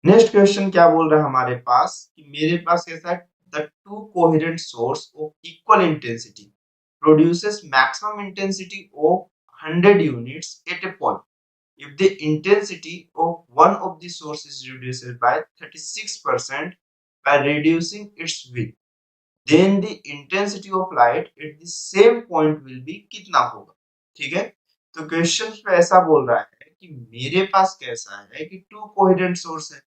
Next question क्या बोल रहा है हमारे पास कि मेरे पास कैसा है, the two coherent source of equal intensity produces maximum intensity of 100 units at a point. If the intensity of one of the sources reduces by 36% by reducing its width, then the intensity of light at the same point will be कितना होगा. ठीक है, तो question पे ऐसा बोल रहा है कि मेरे पास कैसा है कि टू कोहेरेंट सोर्स है,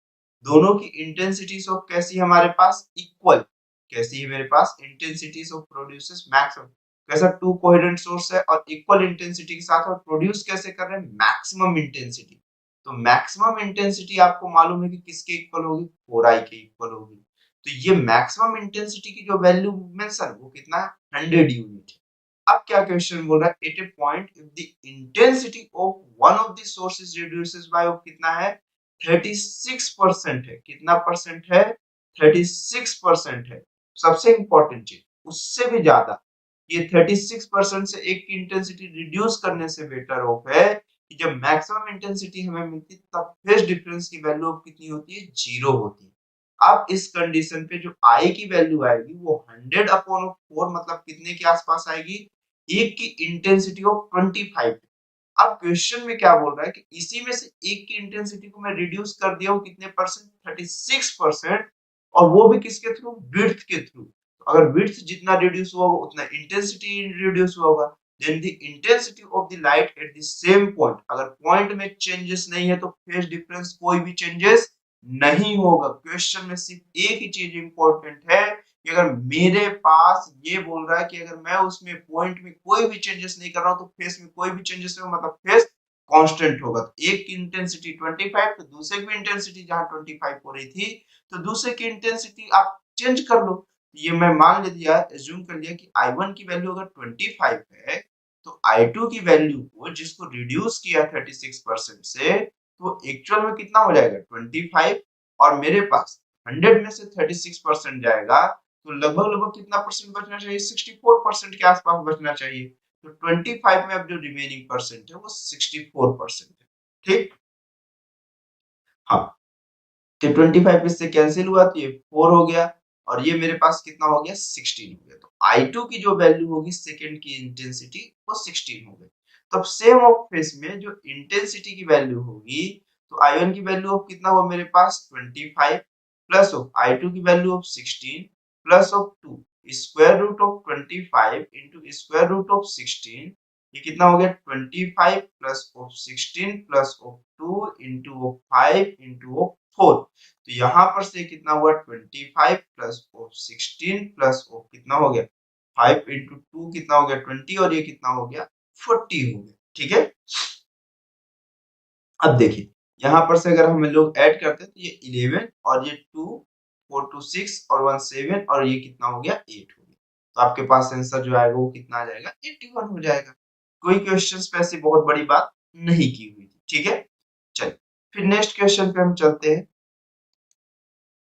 दोनों की इंटेंसिटीज ऑफ कैसी है हमारे पास इक्वल. कैसी है मेरे पास इंटेंसिटीज ऑफ प्रोड्यूसेस मैक्सिमम. कैसा टू कोहेरेंट सोर्स है और इक्वल इंटेंसिटी के साथ और प्रोड्यूस कैसे कर रहे हैं मैक्सिमम इंटेंसिटी. तो मैक्सिमम इंटेंसिटी आपको मालूम है कि किसके इक्वल होगी, 4i के इक्वल होगी. तो ये मैक्सिमम इंटेंसिटी की जो वैल्यू मेंशन वो कितना है 100 यूनिट है. अब क्या क्वेश्चन बोल रहा है, at a point if the intensity of one of the sources reduces by कितना है 36% है. कितना परसेंट है 36% है. सबसे इंपॉर्टेंट चीज उससे भी ज्यादा, ये 36% से एक की इंटेंसिटी रिड्यूस करने से बेटर ऑफ है कि जब मैक्सिमम इंटेंसिटी हमें मिलती है तब फेज डिफरेंस की वैल्यू कितनी होती है, जीरो होती है. अब इस कंडीशन पे जो आई की वैल्यू आएगी वो 100/4 मतलब कितने के आसपास आएगी, एक की इंटेंसिटी ऑफ 25. अब क्वेश्चन में क्या बोल रहा है कि इसी में से एक की इंटेंसिटी को मैं रिड्यूस कर दिया हूं कितने परसेंट, 36%, और वो भी किसके थ्रू, विड्थ के थ्रू. अगर विड्थ जितना रिड्यूस हुआ होगा उतना इंटेंसिटी रिड्यूस हुआ होगा. Then the intensity of the light at the same point, अगर पॉइंट में चेंजेस नहीं है तो फेज डिफरेंस कोई भी चेंजेस नहीं होगा. क्वेश्चन में सिर्फ एक ही चीज इंपॉर्टेंट है कि अगर मेरे पास ये बोल रहा है कि अगर मैं उसमें पॉइंट में कोई भी चेंजेस नहीं कर रहा हूं तो फेस में कोई भी चेंजेस नहीं, मतलब फेस कांस्टेंट होगा. तो एक की इंटेंसिटी 25 तो दूसरे की इंटेंसिटी जहां 25 हो रही थी तो दूसरे की इंटेंसिटी आप चेंज कर लो. ये मैं मान लिया, एज्यूम कर लिया कि I1 की वैल्यू अगर 25 है तो I2 की वैल्यू को जिसको रिड्यूस किया 36% से तो एक्चुअल में कितना हो जाएगा 25, और मेरे पास 100 में से 36% जाएगा तो लगभग लगभग कितना परसेंट बचना चाहिए, 64% के आसपास बचना चाहिए. तो 25 में अब जो रिमेनिंग परसेंट है वो 64% है. ठीक, हाँ, तो 25 इससे कैंसिल हुआ तो ये 4 हो गया और ये मेरे पास कितना हो गया 16 हो गया. तो I2 की जो वैल्यू होगी सेकंड की इंटेंसिटी वो 16 हो गई. तब सेम ऑफ फेस में जो इंटेंसिटी की वैल्यू होगी तो I1 की वैल्यू ऑफ कितना हुआ मेरे पास 25 प्लस ऑफ I2 की value of 16 plus of 2 square root of 25 into square root of 16. ये कितना हो गया 25 plus of 16 plus of 2 into of 5 into of 4. तो यहाँ पर से कितना हुआ 25 प्लस ऑफ 16 प्लस ऑफ कितना हो गया 5 इंटू 2 कितना हो गया 20 और ये कितना हो गया 40 हो गया. ठीक है, अब देखिए यहाँ पर से अगर हम लोग ऐड करते हैं तो ये 11 और ये 2 4 2 6 और 1 7 और ये कितना हो गया 8 हो गया. तो आपके पास आंसर जो आएगा वो कितना आ जाएगा 81 हो जाएगा. कोई क्वेश्चंस पे ऐसी बहुत बड़ी बात नहीं की हुई थी. ठीक है, चलिए फिर नेक्स्ट क्वेश्चन पे हम चलते हैं.